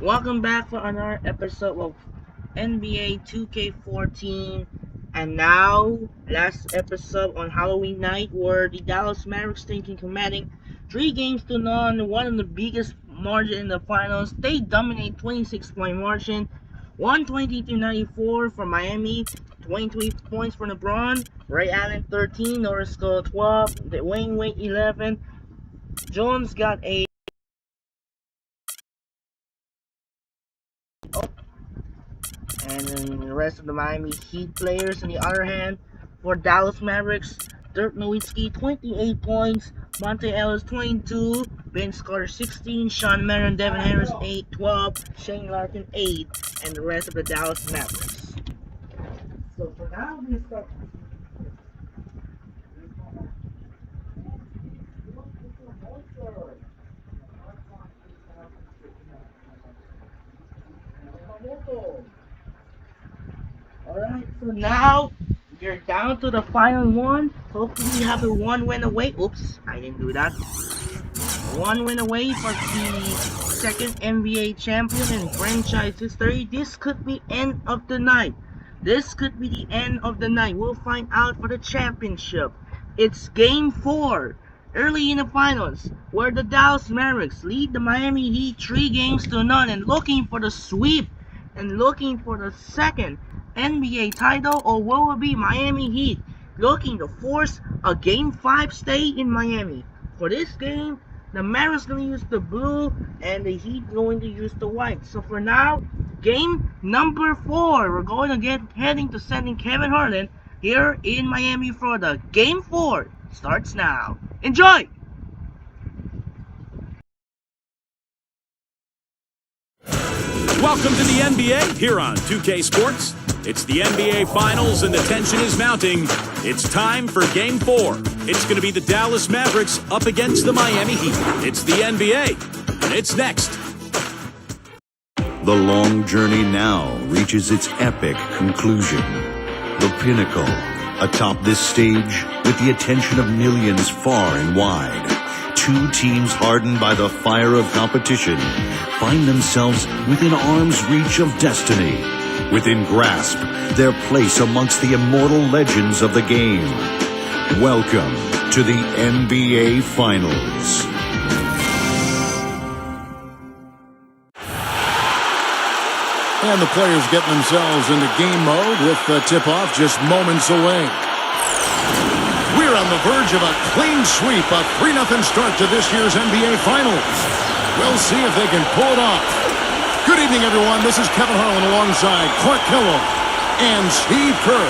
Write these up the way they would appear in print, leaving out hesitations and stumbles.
Welcome back for another episode of NBA 2K14. And now, last episode on Halloween night, where the Dallas Mavericks taking commanding 3-0, one of the biggest margin in the finals. They dominate 26-point margin, 120-94 for Miami, 23 points for LeBron, Ray Allen 13, Norris scored 12, Wayne Wade 11, Jones got a and then the rest of the Miami Heat players. On the other hand, for Dallas Mavericks, Dirk Nowitzki 28 points, Monte Ellis 22, Vince Carter 16, Sean Merritt, Devin Harris 8, 12, Shane Larkin 8, and the rest of the Dallas Mavericks. So for now, we start. Alright, so now you're down to the final one. Hopefully you have a one win away. Oops, I didn't do that. One win away for the second NBA champion in franchise history. This could be end of the night. This could be the end of the night. We'll find out for the championship. It's game 4 early in the finals, where the Dallas Mavericks lead the Miami Heat 3-0 and looking for the sweep and looking for the second NBA title, or will it be Miami Heat looking to force a game 5 stay in Miami? For this game, the Mavericks going to use the blue and the Heat going to use the white. So for now, game number 4, we're going to get heading to sending Kevin Harlan here in Miami, Florida. Game 4 starts now. Enjoy! Welcome to the NBA here on 2K Sports. It's the NBA Finals and the tension is mounting. It's time for Game 4. It's going to be the Dallas Mavericks up against the Miami Heat. It's the NBA, and it's next. The long journey now reaches its epic conclusion. The pinnacle, atop this stage, with the attention of millions far and wide. Two teams hardened by the fire of competition find themselves within arm's reach of destiny, within grasp their place amongst the immortal legends of the game. Welcome to the NBA Finals. And the players getting themselves into game mode with the tip-off just moments away. We're on the verge of a clean sweep, a 3-0 start to this year's NBA Finals. We'll see if they can pull it off. Good evening, everyone. This is Kevin Harlan alongside Clark Kellogg and Steve Kerr.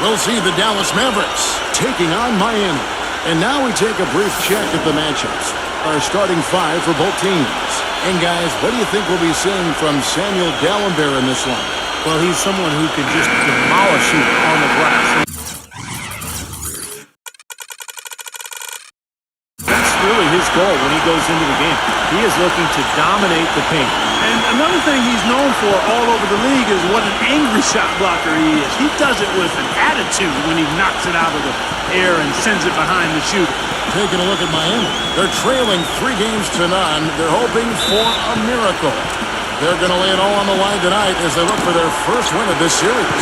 We'll see the Dallas Mavericks taking on Miami. And now we take a brief check at the matchups. Our starting 5 for both teams. And guys, what do you think we'll be seeing from Samuel Dalembert in this one? Well, he's someone who can just demolish you on the glass. That's really his goal when he goes into the game. He is looking to dominate the paint. And another thing he's known for all over the league is what an angry shot blocker he is. He does it with an attitude when he knocks it out of the air and sends it behind the shooter. Taking a look at Miami. They're trailing 3-0. They're hoping for a miracle. They're going to lay it all on the line tonight as they look for their first win of this series.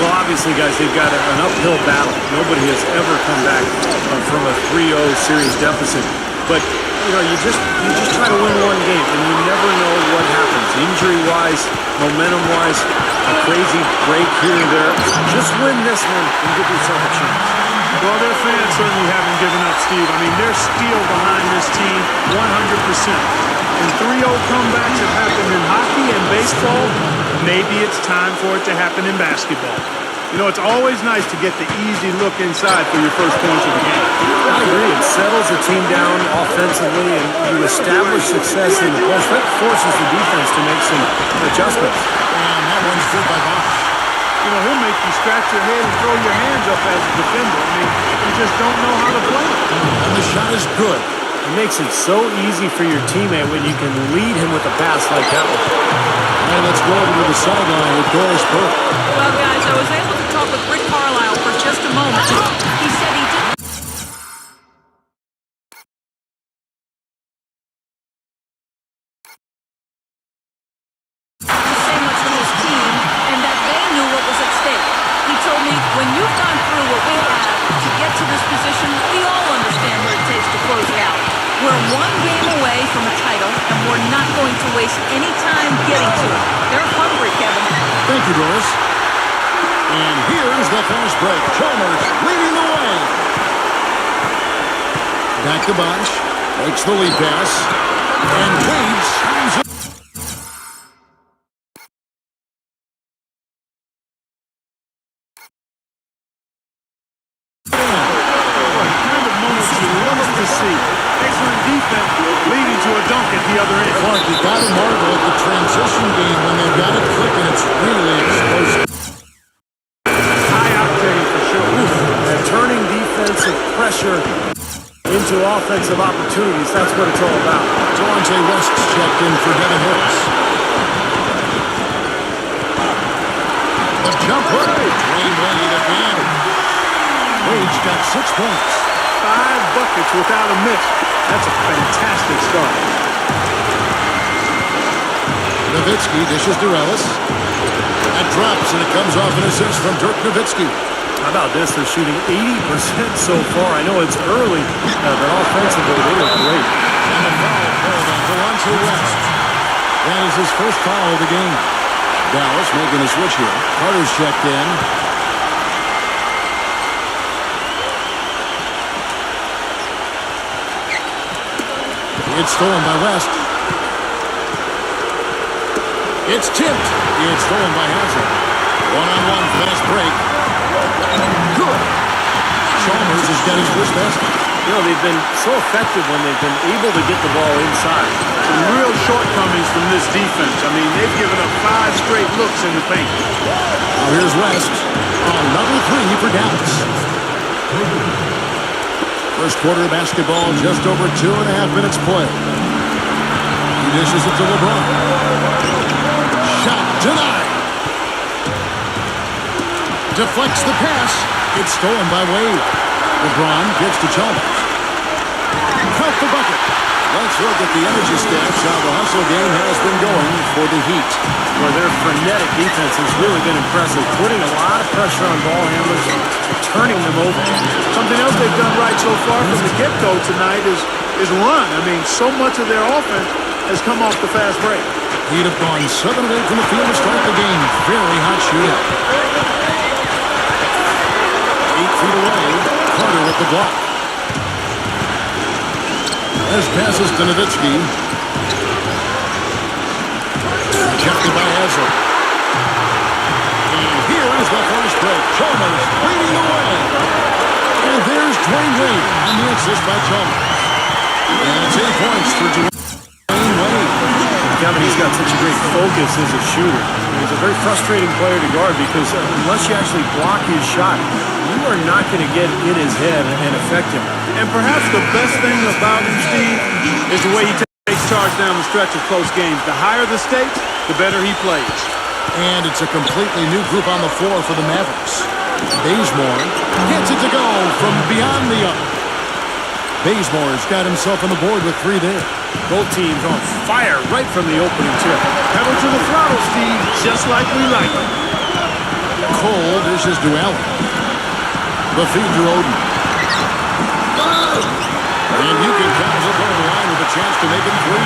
Well, obviously, guys, they've got an uphill battle. Nobody has ever come back from a 3-0 series deficit. But, you know, you just try to win one game, and you never know what happens. Injury-wise, momentum-wise, a crazy break here and there. Just win this one and give yourself a chance. Well, their fans certainly haven't given up, Steve. I mean, they're still behind this team 100%. And 3-0 comebacks have happened in hockey and baseball. Maybe it's time for it to happen in basketball. You know, it's always nice to get the easy look inside for your first points of the game. I agree. It settles the team down offensively, and you establish success in the post. That forces the defense to make some adjustments. And that one's good by Bosch. You know, he'll make you scratch your head and throw your hands up as a defender. I mean, you just don't know how to play. And the shot is good. It makes it so easy for your teammate when you can lead him with a pass like that one. And let's go over to the sideline with Doris Burke. Well, guys, I was able to talk with Rick Carlisle for just a moment. He said he didn't waste any time getting to it. They're hungry, Kevin. Thank you, Doris. And here's the fast break. Chalmers leading the way. Back to Bunch. Makes the lead pass. And Wade signs it. Excellent defense leading to a dunk at the other end. Clark, you got to marvel at the transition game when they've got it clicking. It's really explosive. High octane for sure. And turning defensive pressure into offensive opportunities. That's what it's all about. Delonte West's checked in for Devin Harris. The jumper. Dwayne Wade again. Wade's got 6 points. 5 buckets without a miss. That's a fantastic start. Nowitzki dishes to Ellis. That drops, and it comes off an assist from Dirk Nowitzki. How about this? They're shooting 80% so far. I know it's early, but offensively, they look great. And the foul called on Delonte West. That is his first foul of the game. Dallas making a switch here. Carter's checked in. It's stolen by West. It's tipped. It's stolen by Hazard. One-on-one fast break. Good. Chalmers has got his first basket. You know, they've been so effective when they've been able to get the ball inside. Some real shortcomings from this defense. I mean, they've given up 5 straight looks in the paint. Now here's West. Another three for Dallas. First quarter of basketball, just over 2.5 minutes play. He dishes it to LeBron. Shot denied. Deflects the pass. It's stolen by Wade. LeBron gives to Chalmers. Count the bucket. Let's look at the energy stats. How the hustle game has been going for the Heat. Where their frenetic defense has really been impressive, putting a lot of pressure on ball handlers, turning them over. Something else they've done right so far from the get-go tonight is run. I mean, so much of their offense has come off the fast break. He'd have gone 7 of 8 from the field to start the game. Very hot shooting. 8 feet away. Carter with the block. As passes to Nowitzki. Rejected by Hazard. And here is the first break. Chalmers leading the way. And there's Dwayne Wade on the assist by Chalmers. And it's 8 points for Dwayne Wade. Kevin, he's got such a great focus as a shooter. He's a very frustrating player to guard because unless you actually block his shot, you are not going to get in his head and affect him. And perhaps the best thing about him, Steve, is the way he takes charge down the stretch of close games. The higher the stakes, the better he plays. And it's a completely new group on the floor for the Mavericks. Bazemore gets it to go from beyond the arc. Bazemore's got himself on the board with 3 there. Both teams on fire right from the opening tip. Pedal to the throttle, Steve, just like we like it. Cole dishes to Allen. The feed to Oden. And you can count it over the line with a chance to make it 3.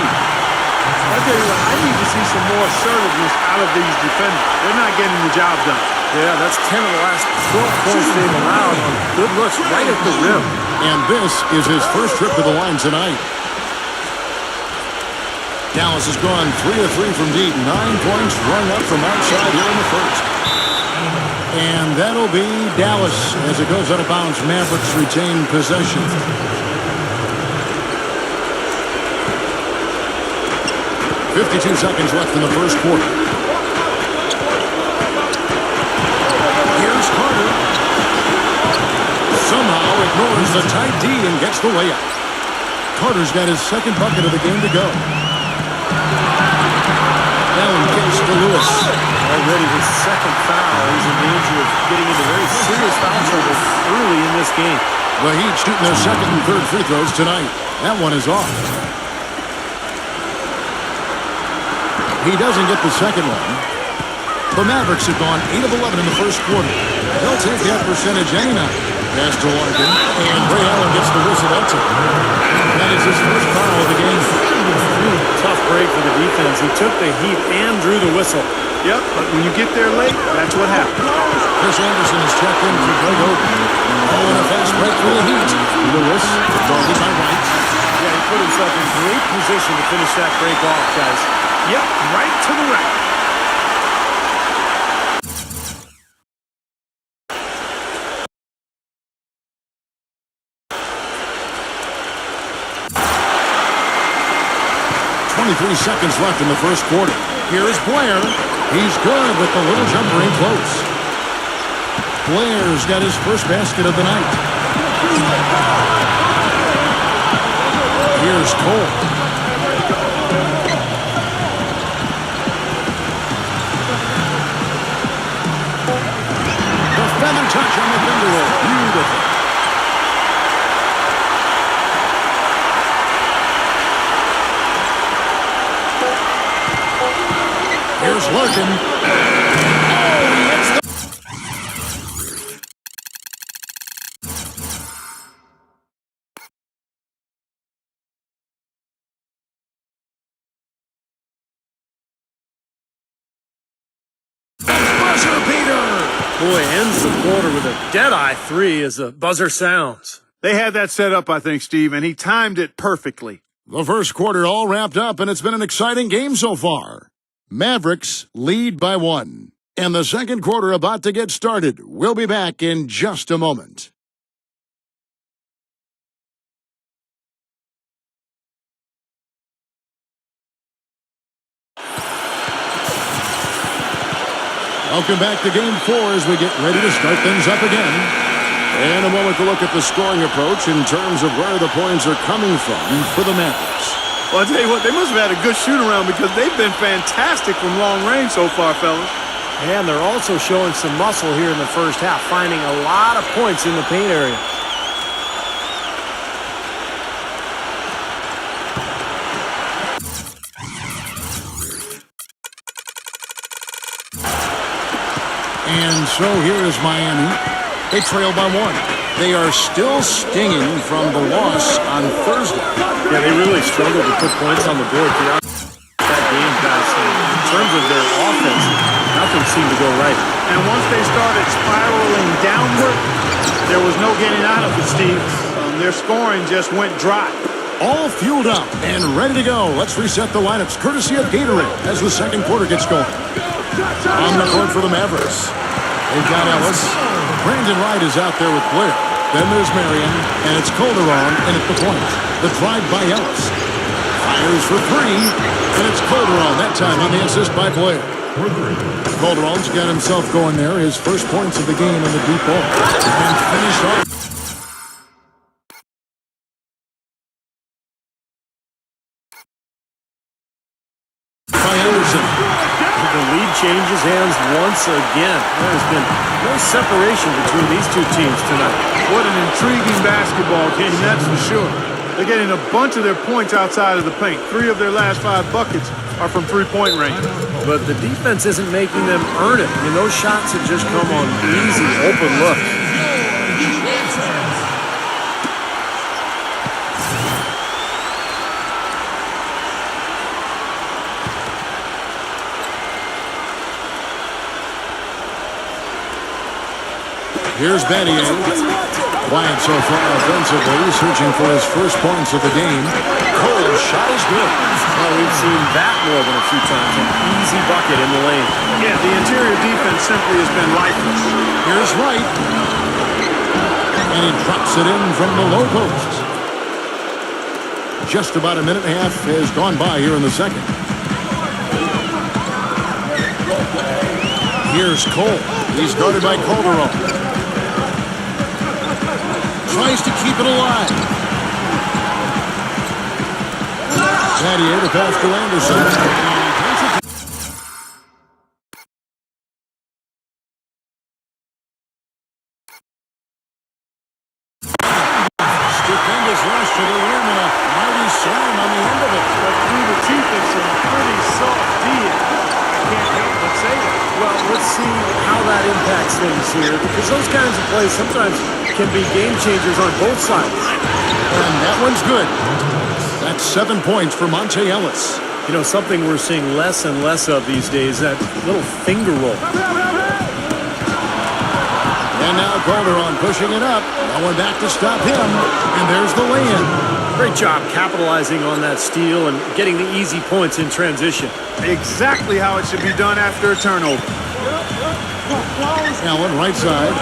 I tell you what, I need to see some more assertiveness out of these defenders. They're not getting the job done. Yeah, that's 10 of the last 12 points they've allowed on good looks right at the rim. And this is his first trip to the line tonight. Dallas has gone 3 of 3 from deep. 9 points rung up from outside here in the first. And that'll be Dallas as it goes out of bounds. Mavericks retain possession. .52 seconds left in the first quarter. Here's Carter. Somehow ignores the tight D and gets the layup. Carter's got his second bucket of the game to go. Allen kicks to Lewis. Already his second foul. He's in danger of getting into very serious foul trouble early in this game. The Heat shooting their second and third free throws tonight. That one is off. He doesn't get the second one. The Mavericks have gone 8 of 11 in the first quarter. They'll take that percentage any night. Pass to Larkin, and Ray Allen gets the whistle. That's it. That is his first foul of the game. Tough break great for the defense. He took the heat and drew the whistle. Yep, but when you get there late, that's what happens. Chris Anderson is checked in for Greg Oden. Oh, and a fast break for the Heat. Lewis, guarded by White. Yeah, he put himself in great position to finish that break off, guys. Yep, right to the rack. Seconds left in the first quarter. Here's Blair. He's good with the little jumper in close. Blair's got his first basket of the night. Here's Cole. The feather touch on the finger roll. Beautiful. Here's Larkin. Oh, he hits the... Buzzer beater! Boy, ends the quarter with a dead-eye three as the buzzer sounds. They had that set up, I think, Steve, and he timed it perfectly. The first quarter all wrapped up, and it's been an exciting game so far. Mavericks lead by 1. And the second quarter about to get started. We'll be back in just a moment. Welcome back to Game 4 as we get ready to start things up again. And a moment to look at the scoring approach in terms of where the points are coming from for the Mavericks. Well, I'll tell you what, they must have had a good shoot-around because they've been fantastic from long range so far, fellas. And they're also showing some muscle here in the first half, finding a lot of points in the paint area. And so here is Miami. They trail by 1. They are still stinging from the loss on Thursday. Yeah, they really struggled to put points on the board throughout that game, guys. In terms of their offense, nothing seemed to go right. And once they started spiraling downward, there was no getting out of it, Steve. Their scoring just went dry. All fueled up and ready to go. Let's reset the lineups courtesy of Gatorade as the second quarter gets going. On the court for the Mavericks, they've got Ellis. Brandon Wright is out there with Blair. Then there's Marion, and it's Calderon in at the point. The drive by Ellis. Fires for 3, and it's Calderon, that time on the assist by Blair. Calderon's got himself going there, his first points of the game in the deep ball. And finish off. By Anderson. The lead changes hands once again. There has been no separation between these two teams tonight. What an intriguing basketball game, that's for sure. They're getting a bunch of their points outside of the paint. 3 of their last 5 buckets are from three-point range. But the defense isn't making them earn it. I mean, those shots have just come on easy, open looks. Here's Battier. Quiet so far offensively, searching for his first points of the game. Cole's shot is good. Well, we've seen that more than a few times. An easy bucket in the lane. Yeah, the interior defense simply has been lifeless. Here's Wright. And he drops it in from the low post. Just about a minute and a half has gone by here in the second. Here's Cole. He's guarded by Calderon. Tries to keep it alive. Battier to pass to Anderson. Stupendous rush to the rim and a mighty slam on the end of it. But through the teeth of some pretty soft D. I can't help but say it. Well, let's see how that impacts things here, because those kinds of plays sometimes can be game changers on both sides. And that one's good. That's 7 points for Monte Ellis. You know, something we're seeing less and less of these days, that little finger roll. And now Calderon pushing it up. No one back to stop him. And there's the lay-in. Great job capitalizing on that steal and getting the easy points in transition. Exactly how it should be done after a turnover. Allen, right side.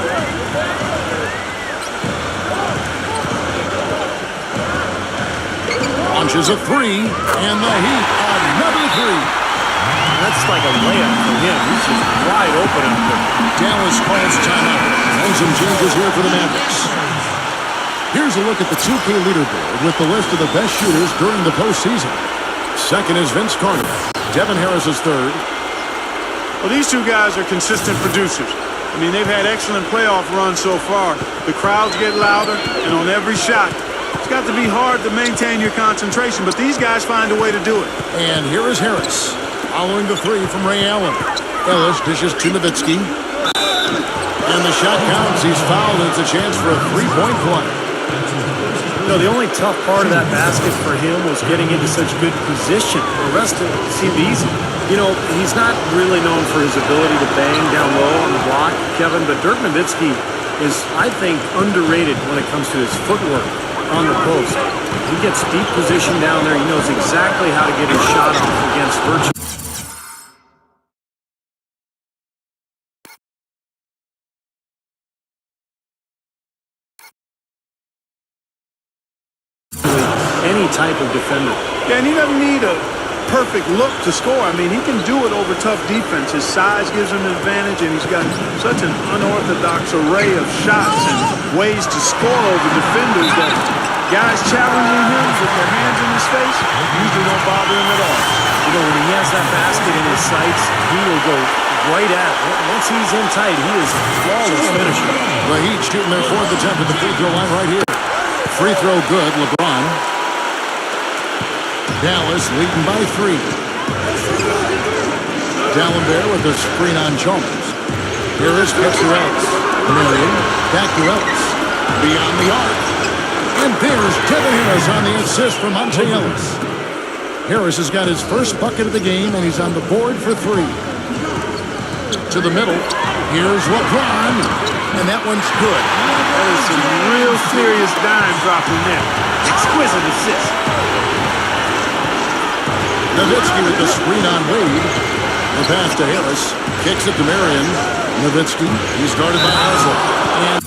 Launches a three, and the Heat, another three. That's like a layup for him. He's just wide open out there. Dallas calls timeout. And some changes here for the Mavericks. Here's a look at the 2K leaderboard with the list of the best shooters during the postseason. Second is Vince Carter. Devin Harris is third. Well, these two guys are consistent producers. I mean, they've had excellent playoff runs so far. The crowds get louder, and on every shot, it's got to be hard to maintain your concentration, but these guys find a way to do it. And here is Harris, following the three from Ray Allen. Ellis dishes to Nowitzki. And the shot counts. He's fouled, and it's a chance for a three-point play. You know, the only tough part of that basket for him was getting into such good position. The rest of it seemed easy. You know, he's not really known for his ability to bang down low on the block, Kevin, but Dirk Nowitzki is, I think, underrated when it comes to his footwork on the post. He gets deep position down there. He knows exactly how to get his shot off against virtually any type of defender. Yeah, and he doesn't need a perfect look to score. I mean, he can do it over tough defense. His size gives him an advantage, and he's got such an unorthodox array of shots and ways to score over defenders that guys challenging him with their hands in his face usually don't bother him at all. You know, when he has that basket in his sights, he will go right at it. Once he's in tight, he is a flawless finisher. The Heat shooting their fourth attempt at the free throw line right here. Free throw good, LeBron. Dallas leading by 3. D'Alembert with the screen on Chalmers. Here is pitch to Ellis. Marion, back to Ellis. Beyond the arc. And there's Devin Harris on the assist from Monte Ellis. Harris has got his first bucket of the game, and he's on the board for 3. To the middle. Here's LeBron. And that one's good. That is some real serious dime dropping there. Exquisite assist. Nowitzki with the screen on Wade. The pass to Harris. Kicks it to Marion. Nowitzki. He's guarded by Hazel. And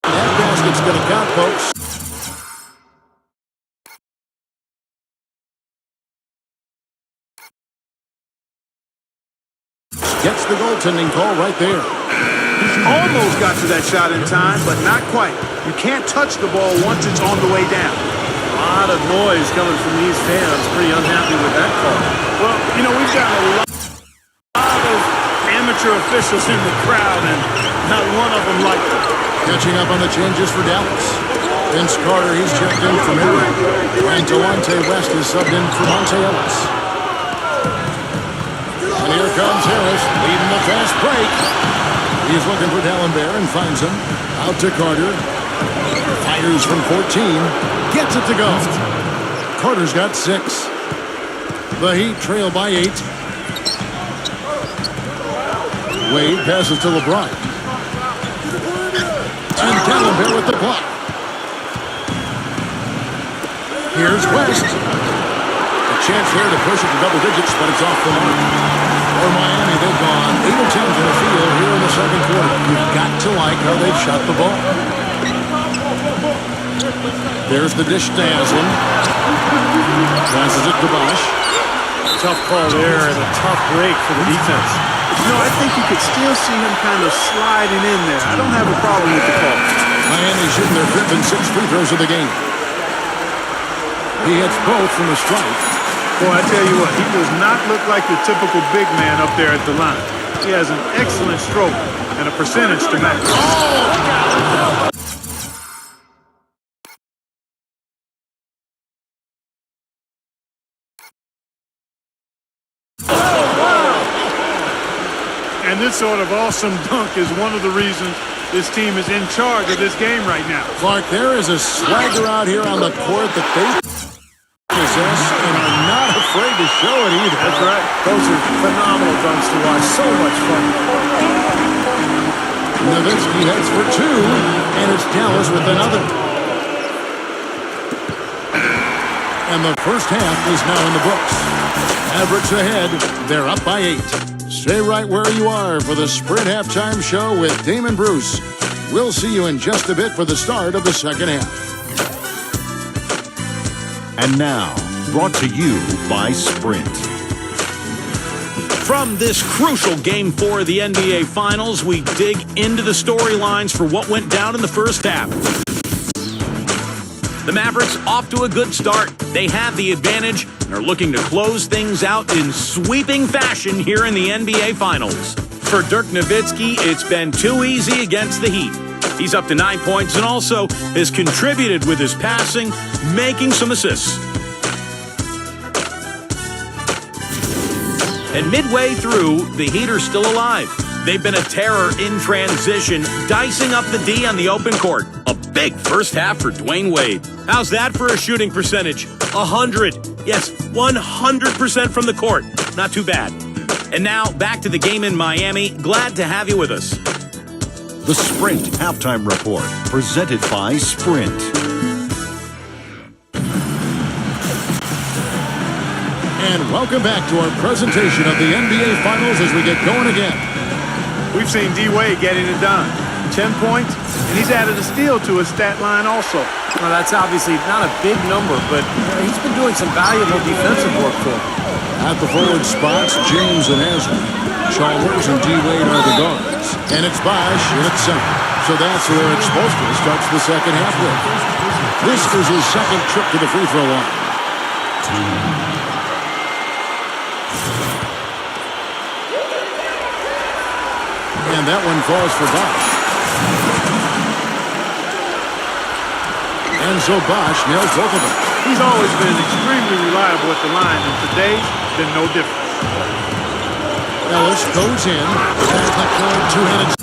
that basket's going to count, folks. Gets the goaltending call right there. Almost got to that shot in time, but not quite. You can't touch the ball once it's on the way down. A lot of noise coming from these fans. Pretty unhappy with that call. Well, you know, we've got a lot of amateur officials in the crowd, and not one of them liked it. Catching up on the changes for Dallas. Vince Carter, he's checked in for Marion. And Delonte West is subbed in for Monte Ellis. And here comes Harris, leading the fast break. He's looking for D'Alembert and finds him. Out to Carter. Fires from 14. Gets it to go. Carter's got 6. The Heat trail by 8. Wade passes to LeBron. And D'Alembert with the block. Here's West. A chance there to push it to double digits, but it's off the mark. For Miami, they've gone 8 of 10 from the field here in the second quarter. You've got to like how they've shot the ball. There's the dish to Haslam. Passes it to Bosch. Tough call there and a tough break for the defense. You know, I think you could still see him kind of sliding in there. I don't have a problem with the call. Miami shooting their 5th and 6th free throws of the game. He hits both from the strike. Boy, I tell you what, he does not look like your typical big man up there at the line. He has an excellent stroke and a percentage to match. And this sort of awesome dunk is one of the reasons This team is in charge of this game right now. Clark, there is a swagger out here on the court that they possess and are not afraid to show it either. That's right. Those are phenomenal dunks to watch. So much fun. Nowitzki heads for two, and it's Dallas with another. And the first half is now in the books. Mavericks ahead. They're up by 8. Stay right where you are for the Sprint Halftime Show with Damon Bruce. We'll see you in just a bit for the start of the second half. And now, brought to you by Sprint. From this crucial Game 4 of the NBA Finals, we dig into the storylines for what went down in the first half. The Mavericks off to a good start. They have the advantage and are looking to close things out in sweeping fashion here in the NBA Finals. For Dirk Nowitzki, it's been too easy against the Heat. He's up to 9 points and also has contributed with his passing, making some assists. And midway through, the Heat are still alive. They've been a terror in transition, dicing up the D on the open court. A big first half for Dwayne Wade. How's that for a shooting percentage? 100. Yes, 100% from the court. Not too bad. And now, back to the game in Miami. Glad to have you with us. The Sprint Halftime Report, presented by Sprint. And welcome back to our presentation of the NBA Finals as we get going again. We've seen D-Wade getting it done. 10 points, and he's added a steal to his stat line also. Well, that's obviously not a big number, but he's been doing some valuable defensive work for him. At the forward spots, James and Ezra. Chalmers and D-Wade are the guards. And it's Bosh in at center. So that's where it's supposed to start the second half with. This is his second trip to the free throw line. And that one falls for Bosh. And so Bosh nails both of them. He's always been extremely reliable at the line, and today's been no different. Ellis goes in. That's the current two-handed.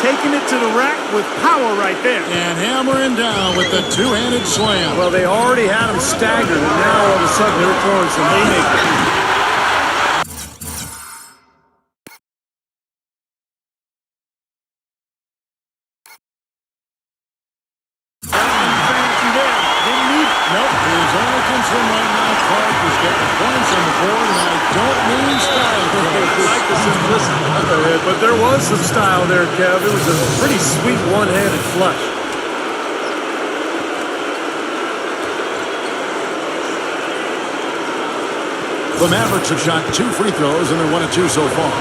Taking it to the rack with power right there. And hammering down with the two-handed slam. Well, they already had him staggered, and now all of a sudden they're throwing some haymakers. Nope, his only concern right now, Clark, is getting points on the board, and I don't mean style. I like the simplicity. But there was some style there, Kev. It was a pretty sweet one-handed flush. The Mavericks have shot 2 free throws, and they're 1 of 2 so far.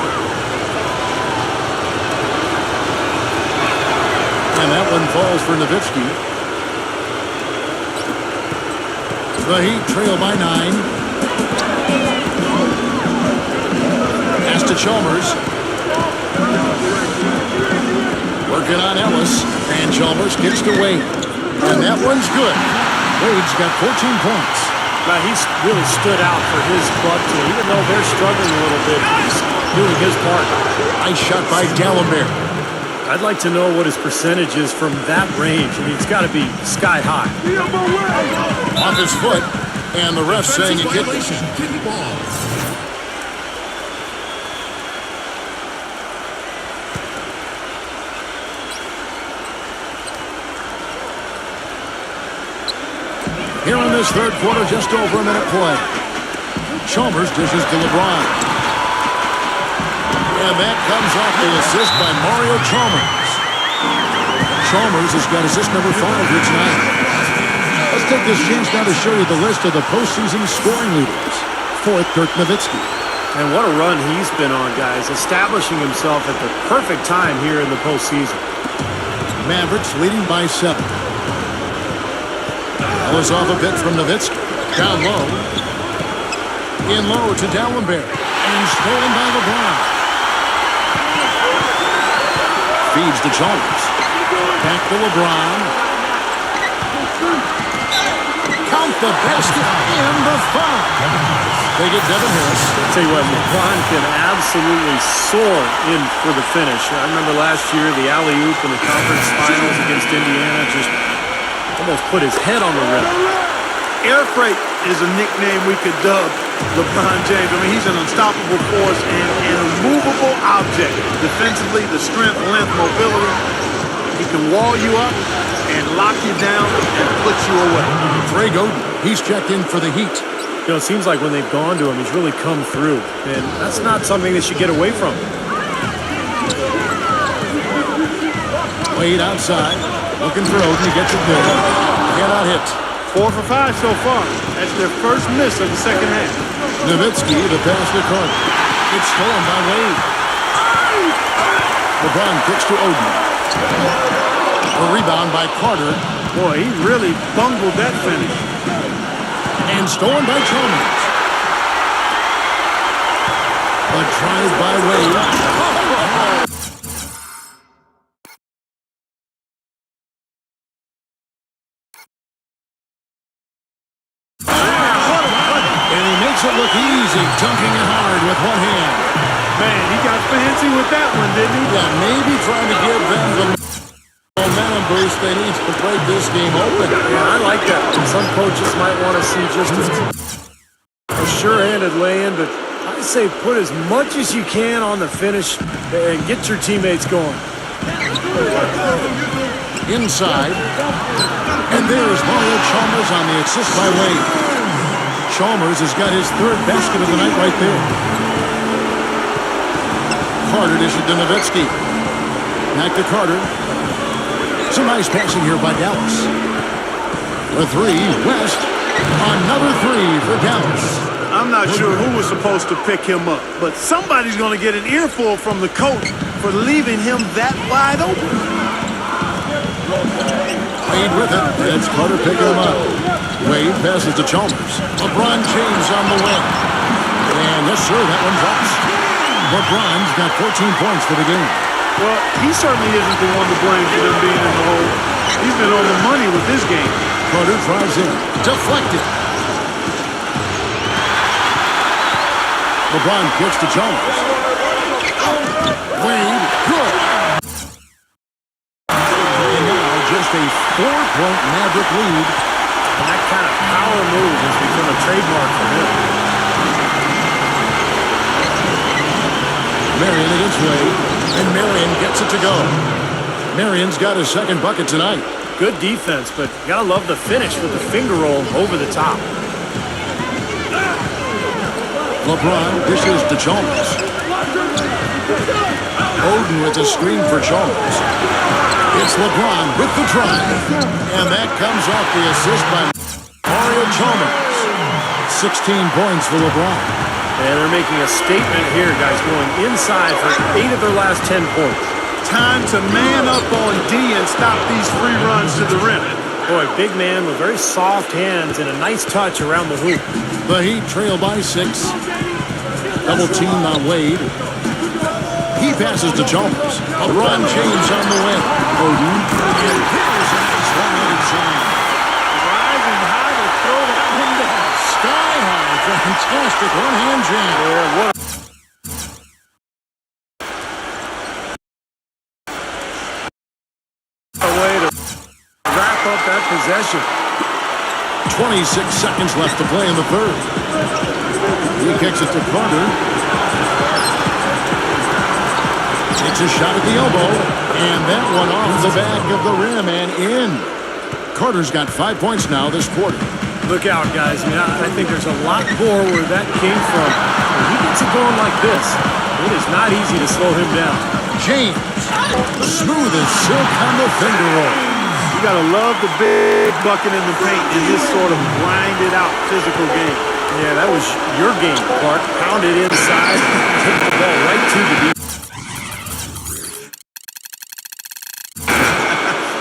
And that one falls for Nowitzki. The Heat trail by 9. Pass to Chalmers. Working on Ellis. And Chalmers gets to Wade. And that one's good. Wade's got 14 points. Now, he's really stood out for his club team. Even though they're struggling a little bit, he's doing his part. Nice shot by Dallenberg. I'd like to know what his percentage is from that range. I mean, it's got to be sky high. Off his foot, and the ref saying he kicked it. Here in this third quarter, just over a minute play. Chalmers dishes to LeBron. And that comes off the assist by Mario Chalmers. Chalmers has got assist number 5 here tonight. Let's take this chance now to show you the list of the postseason scoring leaders. 4th, Dirk Nowitzki. And what a run he's been on, guys, establishing himself at the perfect time here in the postseason. Mavericks leading by 7. Ellis off a bit from Nowitzki. Down low. In low to Dallenberg. And stolen by LeBron. Feeds to Chalmers. Back to LeBron. Count the basket in the foul. They get Devin Harris. I'll tell you what, LeBron can absolutely soar in for the finish. I remember last year, the alley-oop in the conference finals against Indiana just almost put his head on the rim. Air freight is a nickname we could dub LeBron James. I mean, he's an unstoppable force and an immovable object. Defensively, the strength, length, mobility. He can wall you up and lock you down and put you away. Trey Godin, he's checked in for the Heat. You know, it seems like when they've gone to him, he's really come through. And that's not something they should get away from. Wade outside, looking for Odin. He gets it there. Cannot hit. 4 for 5 so far. That's their first miss of the second half. Nowitzki, the pass to Carter. It's stolen by Wade. LeBron kicks to Odin. A rebound by Carter. Boy, he really bungled that finish. And stolen by Chalmers. A drive by Wade. And he makes it look easy, dunking it hard with one hand. Man, he got fancy with that one, didn't he? Yeah, maybe trying to give them the momentum boost they need to break this game open. Yeah, I like that. Some coaches might want to see just a sure-handed lay-in, but I say put as much as you can on the finish and get your teammates going. Inside. And there's Mario Chalmers on the assist by Wade. Chalmers has got his third basket of the night right there. Carter dishes to Nowitzki. Back to Carter. Some nice passing here by Dallas. A three, West. Another three for Dallas. I'm not sure who was supposed to pick him up, but somebody's going to get an earful from the coach for leaving him that wide open. Wade with it. It's Carter picking him up. Wade passes to Chalmers. LeBron James on the wing. And yes, sir, that one drops. LeBron's got 14 points for the game. Well, he certainly isn't the one to blame for them being in the hole. He's been on the money with this game. Carter drives in. Deflected. LeBron kicks to Chalmers. Wade, good. And now just a 4-point Maverick lead. And that kind of power move has become a trademark for him. Marion against Wade. And Marion gets it to go. Marion's got his second bucket tonight. Good defense, but you gotta love the finish with the finger roll over the top. LeBron dishes to Chalmers. Odin with a screen for Chalmers. It's LeBron with the drive. And that comes off the assist by Mario Chalmers. 16 points for LeBron. And they're making a statement here, guys, going inside for 8 of their last 10 points. Time to man up on D and stop these free runs to the rim. Boy, big man with very soft hands and a nice touch around the hoop. The Heat trail by 6. Double team on Wade. He passes to Chalmers. LeBron James on the wing. Odin. And here's a nice one-handed slam. Rising high to throw that one down. Sky high. Fantastic one-hand jam. Yeah, what A way to wrap up that possession. 26 seconds left to play in the third. He kicks it to Carter. Takes a shot at the elbow. And that one off the back of the rim and in. Carter's got 5 points now this quarter. Look out, guys. I mean, I think there's a lot more where that came from. When he gets it going like this, it is not easy to slow him down. James. Smooth as silk on the finger roll. you gotta love the big bucket in the paint in this sort of grinded out physical game. Yeah, that was your game, Clark. Pound it inside, take the ball right to the deep.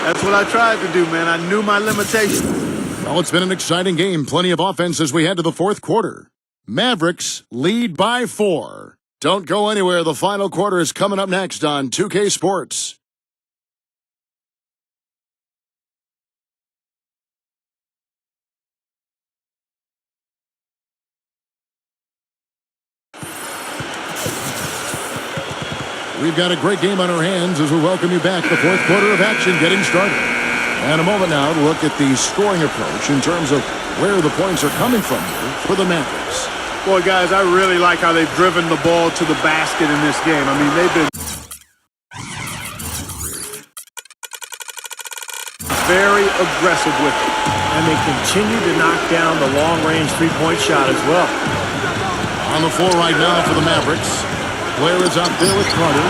That's what I tried to do, man. I knew my limitations. Well, it's been an exciting game. Plenty of offense as we head to the fourth quarter. Mavericks lead by 4. Don't go anywhere. The final quarter is coming up next on 2K Sports. We've got a great game on our hands as we welcome you back. The fourth quarter of action getting started. And a moment now to look at the scoring approach in terms of where the points are coming from for the Mavericks. Boy, guys, I really like how they've driven the ball to the basket in this game. I mean, they've been very aggressive with it. And they continue to knock down the long-range three-point shot as well. On the floor right now for the Mavericks. Blair is out there with Carter.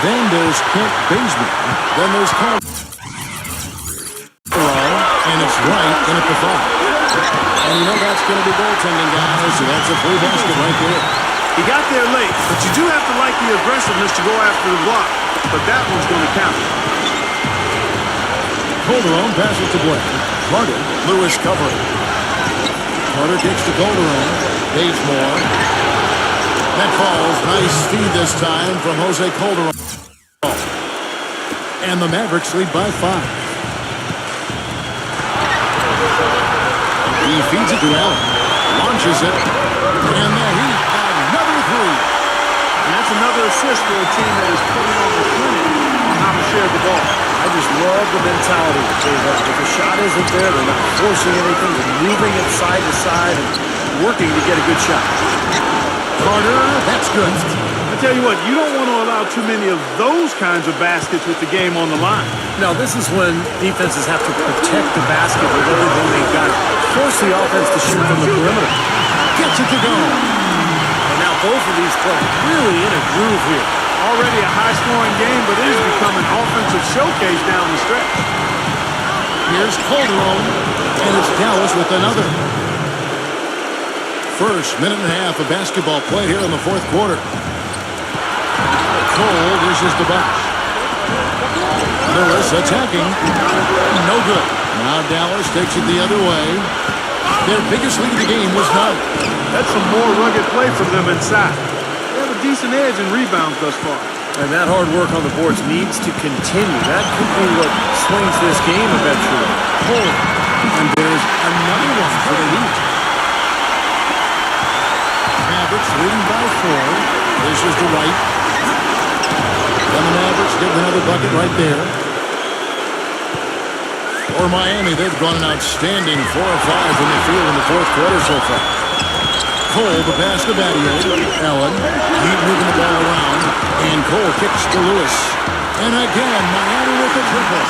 Then there's Kent Bazemore. Then there's Carter. And it's right in at the 5. And you know that's going to be goaltending, guys. So that's a free basket right there. He got there late, but you do have to like the aggressiveness to go after the block. But that one's going to count. Calderon passes to Blair. Carter. Lewis covering. Carter kicks to Calderon. Bazemore. That falls. Nice feed this time from Jose Calderon. And the Mavericks lead by 5. He feeds it to Allen. Launches it. And the Heat, another 3. And that's another assist for a team that is putting on the clinic on how to share the ball. I just love the mentality that they have. If the shot isn't there, they're not forcing anything. They're moving it side to side and working to get a good shot. Carter, that's good. I tell you what, you don't want to allow too many of those kinds of baskets with the game on the line. Now, this is when defenses have to protect the basket with everything they've got. Force the offense to shoot from the perimeter. Gets it to go. And now both of these players really in a groove here. Already a high-scoring game, but it has become an offensive showcase down the stretch. Here's Calderon, and it's Dallas with another. First minute and a half of basketball play here in the fourth quarter. Cole versus the Bucks. Lewis attacking. No good. Now Dallas takes it the other way. Their biggest lead of the game was 9. That's some more rugged play from them inside. They have a decent edge in rebounds thus far. And that hard work on the boards needs to continue. That could be what swings this game eventually. Cole. And there's another one for the Heat. Mavericks leading by 4. This is the right. And the Mavericks get another bucket right there. For Miami, they've gone an outstanding 4 or 5 from the field in the fourth quarter so far. Cole, the pass to Battier. Allen, Heat moving the ball around. And Cole kicks to Lewis. And again, Miami with the triple.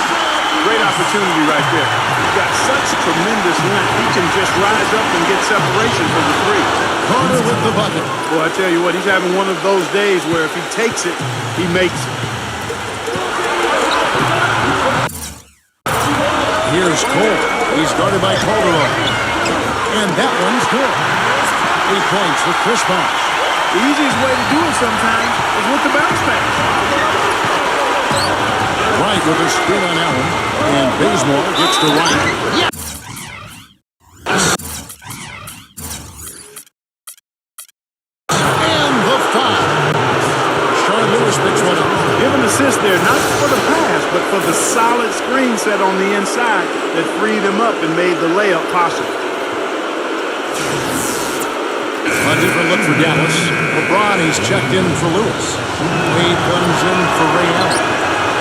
Great opportunity right there. He's got such tremendous length. He can just rise up and get separation for the 3. Carter with the bucket. Well, I tell you what, he's having one of those days where if he takes it, he makes it. Here's Cole. He's guarded by Calderon. And that one's good. 8 points for Chris Bosh. The easiest way to do it sometimes is with the bounce pass. Wright with a screen on Allen. And Bazemore gets to Wright. Yeah. And the 5. Sean Lewis picks one up. Give an assist there, not for the pass, but for the solid screen set on the inside that freed him up and made the layup possible. A different look for Dallas. LeBron, he's checked in for Lewis. Wade comes in for Ray Allen.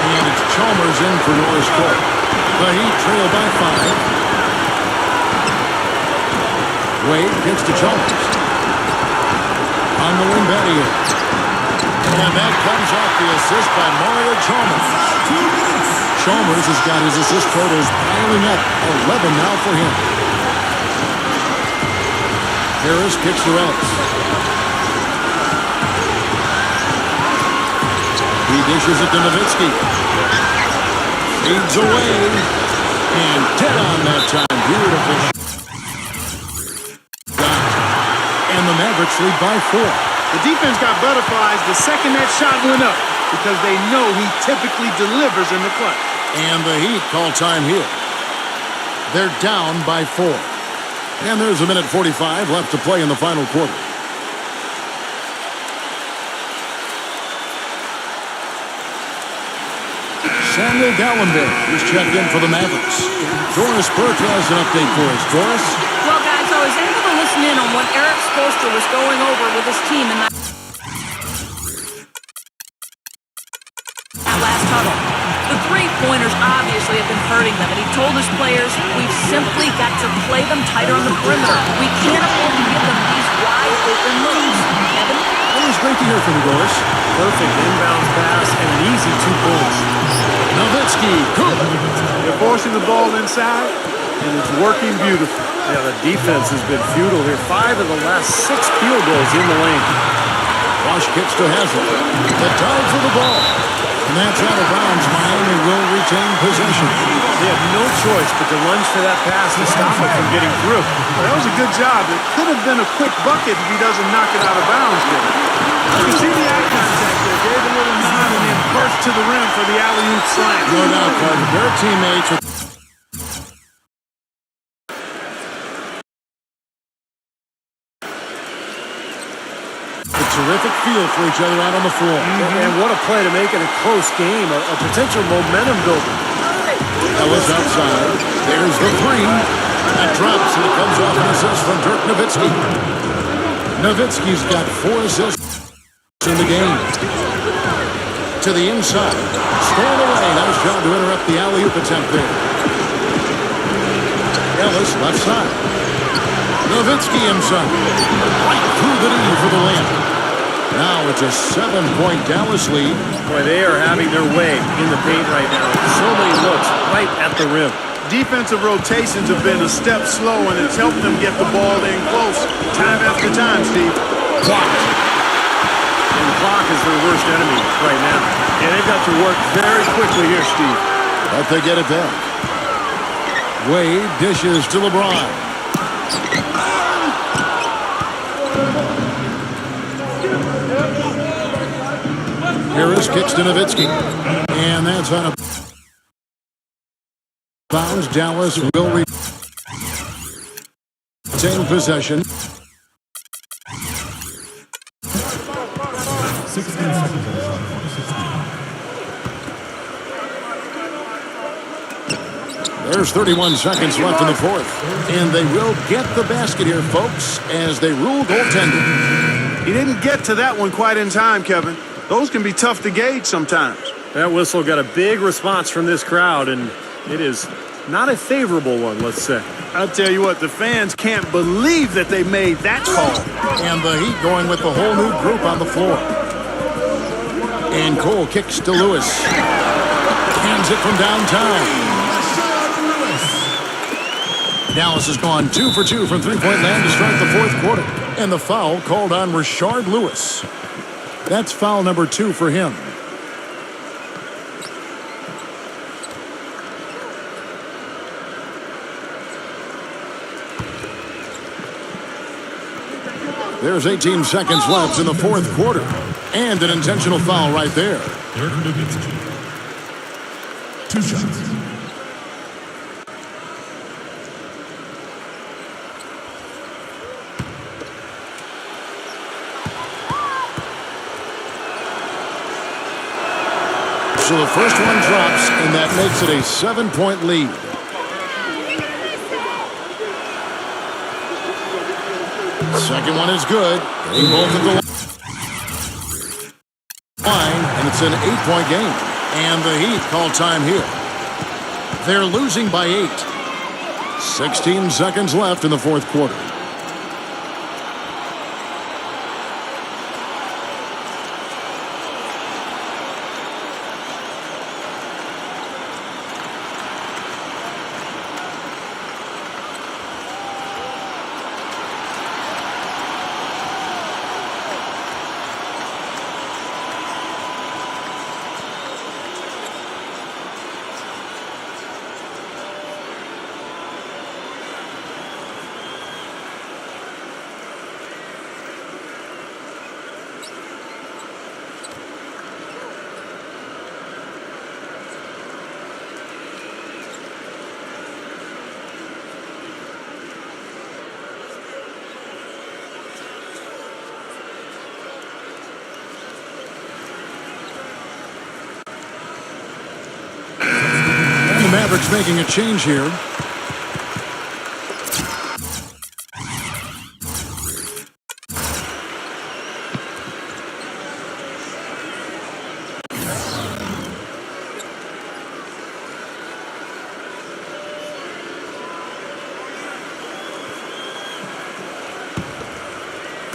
And it's Chalmers in for Norris Cole. The Heat trail by 5. Wade gets to Chalmers. On the wing, Battier. And that comes off the assist by Mario Chalmers. Chalmers has got his assist totals piling up. 11 now for him. Harris kicks to Ellis. He dishes it to Nowitzki. Feeds away. And dead on that time. Beautiful. And the Mavericks lead by 4. The defense got butterflies the second that shot went up because they know he typically delivers in the clutch. And the Heat call time here. They're down by 4. And there's a minute 45 left to play in the final quarter. Samuel Gallenberg is checked in for the Mavericks. Doris Burke has an update for us. Doris? Well, guys, I was able to listen in on what Eric Spoelstra was going over with his team in that huddle. The three-pointers obviously have been hurting them, and he told his players, we've simply got to play them tighter on the perimeter. We can't afford to give them these wide-open looks. Kevin? It was great to hear from you, Doris. Perfect inbounds pass and an easy 2 points. Nowitzki, good. They're forcing the ball inside, and it's working beautifully. Yeah, the defense has been futile here. 5 of the last 6 field goals in the lane. Wash kicks to Haslett. The dive for the ball. And that's out of bounds. Miami will retain possession. They have no choice but to lunge for that pass to stop it from getting through. Well, that was a good job. It could have been a quick bucket if he doesn't knock it out of bounds there. You can see the eye contact there. Gave a little nod and then burst to the rim for the alley-oop slam. No doubt, Carter. Their teammates are... Terrific feel for each other out on the floor. And what a play to make it a close game, a potential momentum builder. Ellis outside. There's the three. That drops, and it comes off an assist from Dirk Nowitzki. Nowitzki's got 4 assists in the game. To the inside. Stolen away. Nice job to interrupt the alley-oop attempt there. Ellis left side. Nowitzki inside. Right through the knee for the layup. Now it's a 7-point Dallas lead. Boy, they are having their way in the paint right now. So many looks right at the rim. Defensive rotations have been a step slow, and it's helped them get the ball in close time after time, Steve. Clock. And the clock is their worst enemy right now. Yeah, they've got to work very quickly here, Steve. But they get it back. Wade dishes to LeBron. Harris kicks to Nowitzki. And that's on a bounds. Dallas will retain possession. 16 seconds. There's 31 seconds left in the fourth. And they will get the basket here, folks, as they rule goaltending. He didn't get to that one quite in time, Kevin. Those can be tough to gauge sometimes. That whistle got a big response from this crowd, and it is not a favorable one, let's say. I'll tell you what, the fans can't believe that they made that call. And the Heat going with the whole new group on the floor. And Cole kicks to Lewis. Hands it from downtown. Dallas has gone 2 for 2 from three-point land to start the fourth quarter. And the foul called on Rashard Lewis. That's foul number 2 for him. There's 18 seconds left in the fourth quarter. And an intentional foul right there. 2 shots. So the first one drops, and that makes it a 7-point lead. Second one is good. They both at the line, and it's an 8-point game. And the Heat call time here. They're losing by 8. 16 seconds left in the fourth quarter. Mavericks making a change here.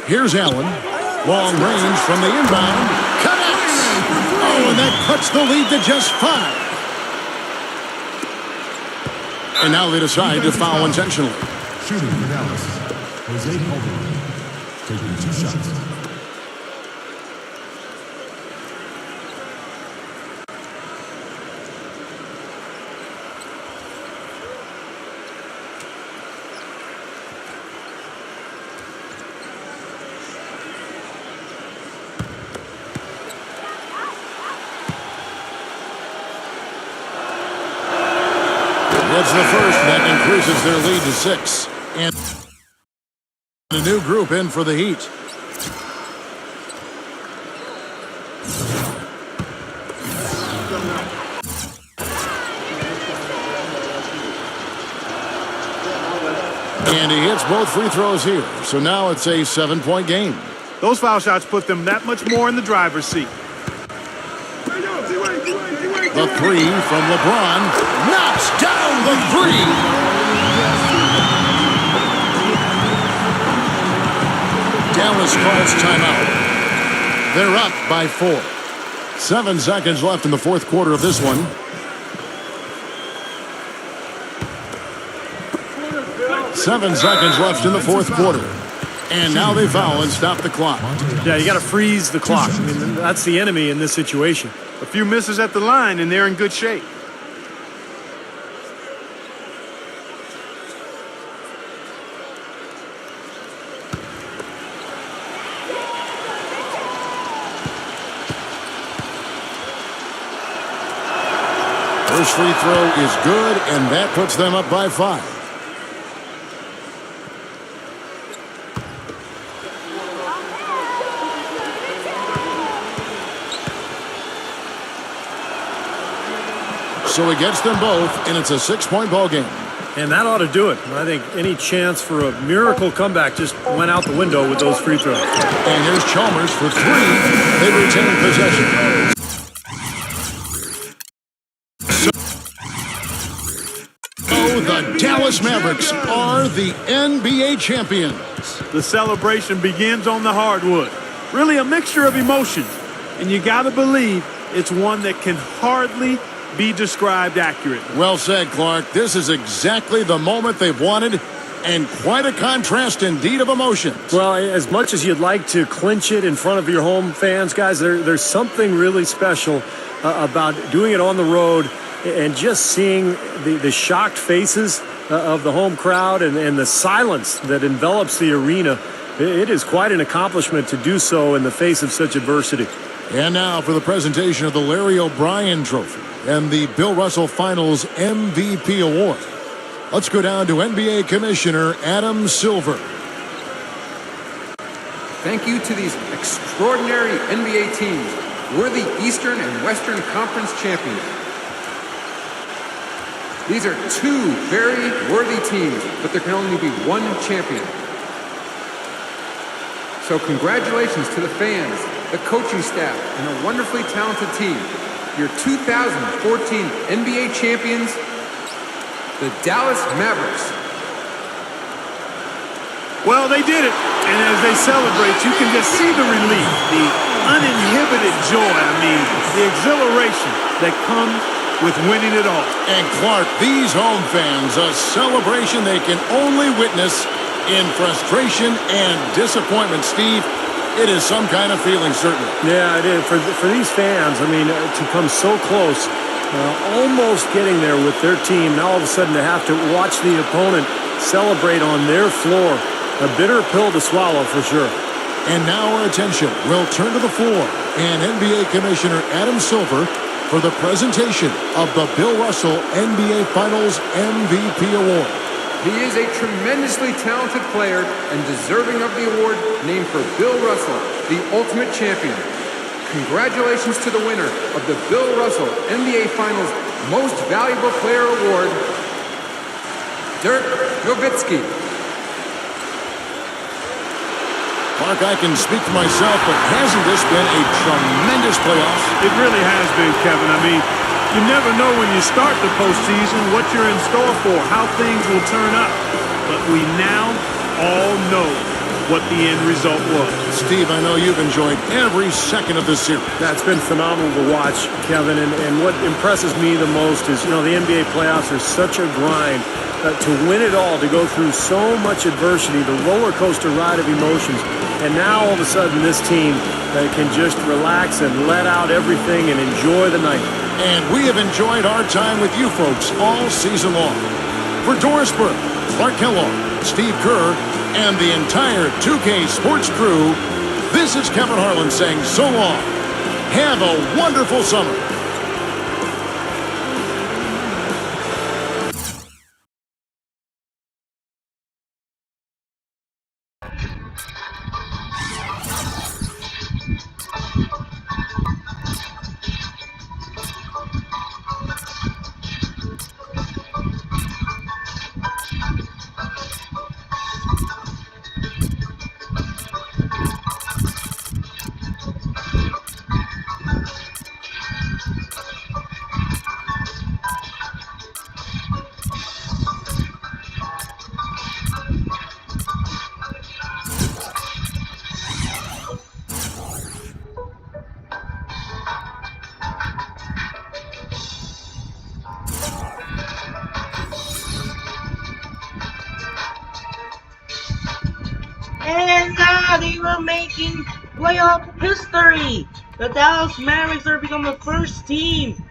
Here's Allen. Long range from the inbound. Connects! Oh, and that cuts the lead to just 5. And now they decide to foul intentionally. Shooting for Dallas, Jose Calderon, taking 2 shots. It's the first that increases their lead to 6. And a new group in for the Heat. And he hits both free throws here. So now it's a 7-point game. Those foul shots put them that much more in the driver's seat. The 3 from LeBron knocks down the 3. Dallas calls timeout. They're up by 4. 7 seconds left in the fourth quarter of this one. 7 seconds left in the fourth quarter. And now they foul and stop the clock. Yeah, you got to freeze the clock. I mean, that's the enemy in this situation. A few misses at the line, and they're in good shape. First free throw is good, and that puts them up by 5. So he gets them both, and it's a 6-point ball game. And that ought to do it. I think any chance for a miracle comeback just went out the window with those free throws. And here's Chalmers for 3. They retain possession. So the Dallas Mavericks are the NBA champions. The celebration begins on the hardwood. Really a mixture of emotions. And you got to believe it's one that can hardly be described accurately. Well said, Clark. This is exactly the moment they've wanted, and quite a contrast indeed of emotions. Well, as much as you'd like to clinch it in front of your home fans, guys, there's something really special about doing it on the road and just seeing the shocked faces of the home crowd and the silence that envelops the arena. It is quite an accomplishment to do so in the face of such adversity. And now for the presentation of the Larry O'Brien Trophy and the Bill Russell Finals MVP Award. Let's go down to NBA Commissioner Adam Silver. Thank you to these extraordinary NBA teams. We're the Eastern and Western Conference champions. These are 2 very worthy teams, but there can only be 1 champion. So congratulations to the fans, the coaching staff, and a wonderfully talented team. Your 2014 NBA champions, the Dallas Mavericks. Well, they did it. And as they celebrate, you can just see the relief, the uninhibited joy, the exhilaration that comes with winning it all. And Clark, these home fans, a celebration they can only witness in frustration and disappointment. Steve, it is some kind of feeling, certainly. Yeah, it is. For these fans, to come so close, almost getting there with their team, now all of a sudden to have to watch the opponent celebrate on their floor, a bitter pill to swallow for sure. And now our attention will turn to the floor and NBA Commissioner Adam Silver for the presentation of the Bill Russell NBA Finals MVP Award. He is a tremendously talented player and deserving of the award named for Bill Russell, the ultimate champion. Congratulations to the winner of the Bill Russell NBA Finals Most Valuable Player Award, Dirk Nowitzki. Mark, I can speak for myself, but hasn't this been a tremendous playoff? It really has been, Kevin. You never know when you start the postseason what you're in store for, how things will turn up. But we now all know what the end result was. Steve, I know you've enjoyed every second of this series. That's been phenomenal to watch, Kevin. And what impresses me the most is, the NBA playoffs are such a grind. To win it all, to go through so much adversity, the roller coaster ride of emotions. And now all of a sudden this team can just relax and let out everything and enjoy the night. And we have enjoyed our time with you folks all season long. For Doris Burke, Clark Kellogg, Steve Kerr, and the entire 2K Sports crew, this is Kevin Harlan saying so long. Have a wonderful summer. And now they were making playoff history. The Dallas Mavericks are becoming the first team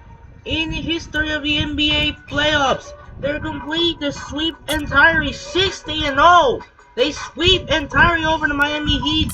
in the history of the NBA playoffs. They're complete the sweep entirely 60-0. They sweep entirely over the Miami Heat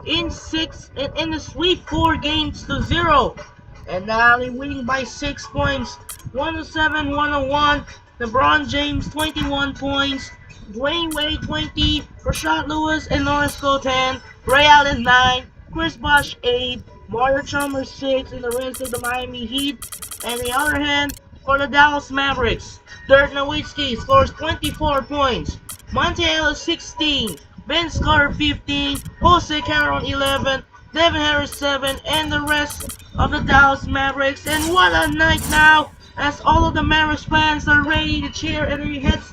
in the sweep 4-0. And now they're winning by 6 points. 107-101. LeBron James 21 points. Dwayne Wade 20, Rashad Lewis and Norris Cole 10, Ray Allen 9, Chris Bosh 8, Mario Chalmers 6, and the rest of the Miami Heat. And the other hand, for the Dallas Mavericks, Dirk Nowitzki scores 24 points, Monte Ellis 16, Vince Carter 15, Jose Caron 11, Devin Harris 7, and the rest of the Dallas Mavericks. And what a night now, as all of the Mavericks fans are ready to cheer and their heads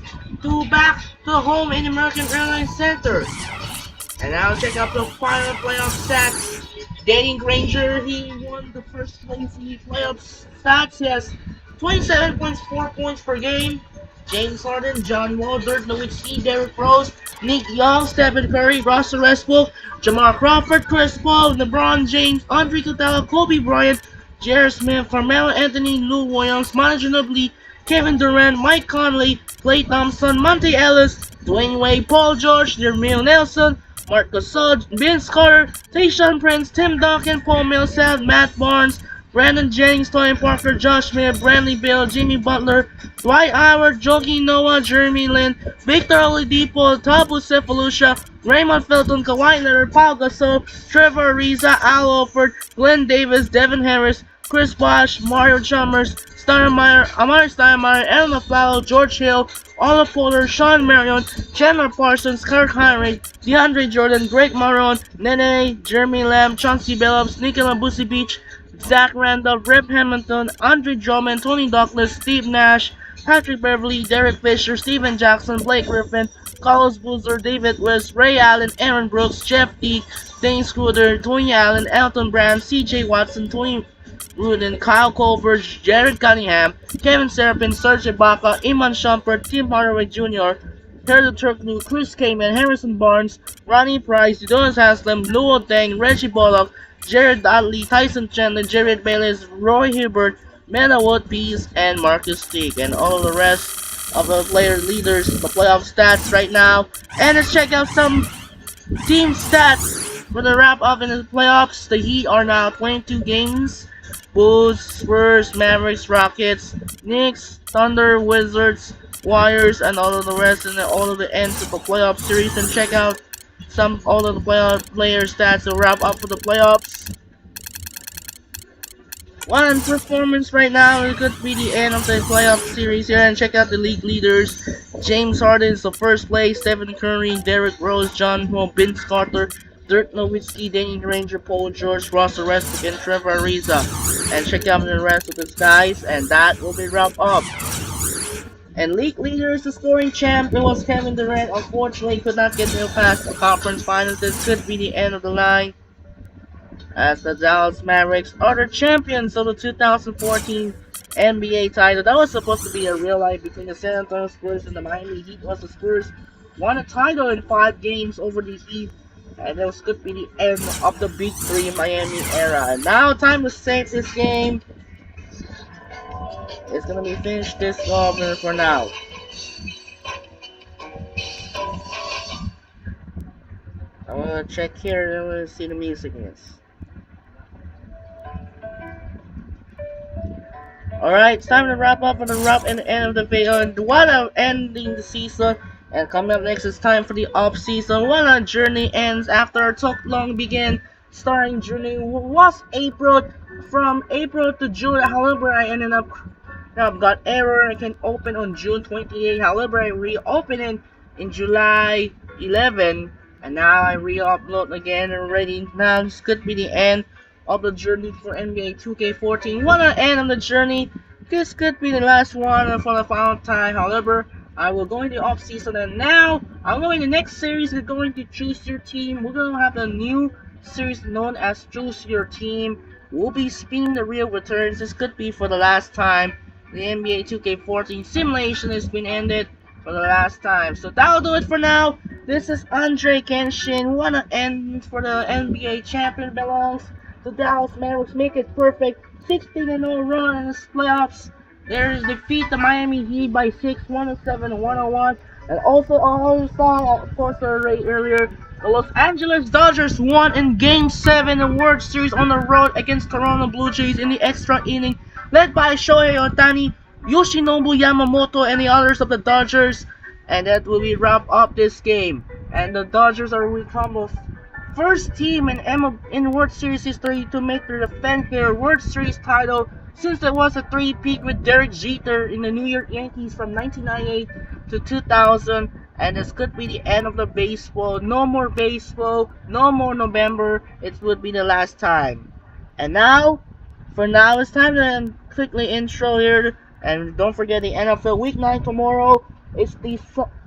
back to home in American Airlines Center. And now check out the final playoff stats. Danny Granger, he won the first place in the playoff stats. He has 27 points, 4 points per game. James Harden, John Wall, Dirk Nowitzki, Derrick Rose, Nick Young, Stephen Curry, Russell Westbrook, Jamal Crawford, Chris Paul, LeBron James, Andre Iguodala, Kobe Bryant, J.R. Smith, Carmelo Anthony, Lou Williams, Manu Ginobili, Kevin Durant, Mike Conley, Klay Thompson, Monte Ellis, Dwayne Wade, Paul George, Jermaine Nelson, Marc Gasol, Vince Carter, Tayshaun Prince, Tim Duncan, Paul Millsap, Matt Barnes, Brandon Jennings, Tony Parker, Josh Smith, Bradley Beal, Jimmy Butler, Dwight Howard, Joakim Noah, Jeremy Lin, Victor Oladipo, Thabo Sefolosha, Raymond Felton, Kawhi Leonard, Paul Gasol, Trevor Ariza, Al Horford, Glenn Davis, Devin Harris, Chris Bosh, Mario Chalmers, Amari Stoudemire, Aaron Aflalo, George Hill, Oliver Porter, Sean Marion, Chandler Parsons, Kirk Hinrich, DeAndre Jordan, Greg Marone, Nene, Jeremy Lamb, Chauncey Billups, Nikola Vucevic, Zach Randolph, Rip Hamilton, Andre Drummond, Tony Douglas, Steve Nash, Patrick Beverly, Derek Fisher, Steven Jackson, Blake Griffin, Carlos Boozer, David West, Ray Allen, Aaron Brooks, Jeff Teague, Dane Schröder, Tony Allen, Elton Brand, CJ Watson, Tony Rudin, Kyle Colbert, Jared Cunningham, Kevin Serapin, Serge Ibaka, Iman Shumpert, Tim Hardaway Jr., Herdo Turkoglu, Chris Kaman, Harrison Barnes, Ronnie Price, Udonis Haslem, Luol Deng, Reggie Bullock, Jared Dudley, Tyson Chandler, Jared Bayless, Roy Hibbert, Mena Wood Peace, and Marcus Teague, and all the rest of the player leaders, the playoff stats right now. And let's check out some team stats for the wrap up in the playoffs. The Heat are now 22 games. Bulls, Spurs, Mavericks, Rockets, Knicks, Thunder, Wizards, Warriors, and all of the rest, and all of the ends of the playoff series. And check out all of the player stats to wrap up for the playoffs. One performance right now, it could be the end of the playoff series here. And check out the league leaders. James Harden is the first place. Stephen Curry, Derrick Rose, John Wall, Vince Carter, Dirk Nowitzki, Danny Granger, Paul George, Russell Westbrook, and Trevor Ariza. And check out the rest of the guys, and that will be wrap up. And league leaders, the scoring champ, it was Kevin Durant. Unfortunately, could not get past the conference finals. This could be the end of the line, as the Dallas Mavericks are the champions of the 2014 NBA title. That was supposed to be a real life between the San Antonio Spurs and the Miami Heat. Was the Spurs won a title in 5 games over the Heat, and this could be the end of the Big Three Miami era. And now, time to save this game. It's gonna be finished this over for now. I'm gonna check here and I'm gonna see the music is. Alright, it's time to wrap up for the rough and the end of the video. And what a ending the season. And coming up next, it's time for the off season. What a journey ends after a so long begin. Starting journey was April. From April to June, however, I ended up got error. I can open on June 28. However, I reopened in July 11. And now I re-upload again already. Now this could be the end of the journey for NBA 2K14. What an end of the journey. This could be the last one for the final time. However, I will go into off season, and now I'm going the next series is going to choose your team. We're gonna have a new series known as Choose Your Team. We'll be spinning the real returns. This could be for the last time. The NBA 2K14 simulation has been ended for the last time. So that'll do it for now. This is Andre Kenshin. What an end for the NBA champion belongs. The Dallas Mavericks make it perfect. 16-0 run in the playoffs. There is defeat the Miami Heat by 6, 107-101. And also on the song I posted earlier, the Los Angeles Dodgers won in Game 7 of the World Series on the road against Toronto Blue Jays in the extra inning, led by Shohei Ohtani, Yoshinobu Yamamoto, and the others of the Dodgers. And that will be wrap up this game. And the Dodgers are become the first team in World Series history to make their defend their World Series title, since there was a 3-peat with Derek Jeter in the New York Yankees from 1998 to 2000. And this could be the end of the baseball. No more baseball, no more November. It would be the last time. And now, for now, it's time to quickly intro here. And don't forget the NFL Week 9 tomorrow. It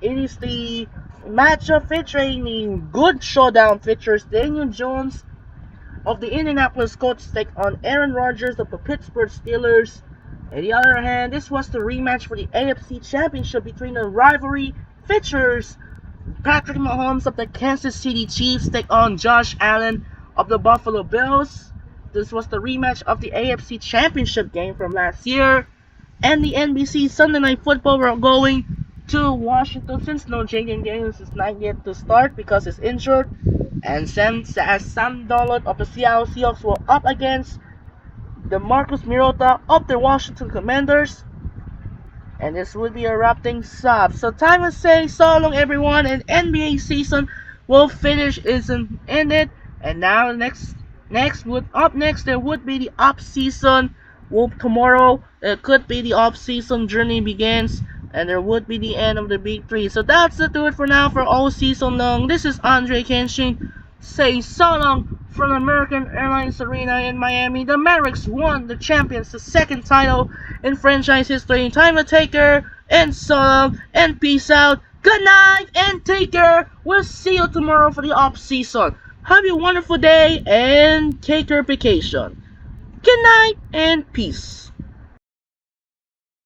is the matchup featuring the good showdown features Daniel Jones of the Indianapolis Colts take on Aaron Rodgers of the Pittsburgh Steelers. On the other hand, this was the rematch for the AFC Championship between the rivalry features Patrick Mahomes of the Kansas City Chiefs take on Josh Allen of the Buffalo Bills. This was the rematch of the AFC Championship game from last year. And the NBC Sunday Night Football were going to Washington, since no Jaden Daniels is not yet to start because he's injured. And Sam Darnold of the Seattle Seahawks were up against the Marcus Mariota of the Washington Commanders. And this would be a wrap things up. So time to say so long everyone, and NBA season will finish isn't ended. And now next there would be the off season. Tomorrow it could be the off season journey begins, and there would be the end of the Big Three. So that's it, do it for now for all season long. This is Andre Kenshin. Say so long from American Airlines Arena in Miami. The Mavericks won the champions, the second title in franchise history. Time to take care, and so long, and peace out. Good night, and take care. We'll see you tomorrow for the off season. Have a wonderful day, and take your vacation. Good night, and peace.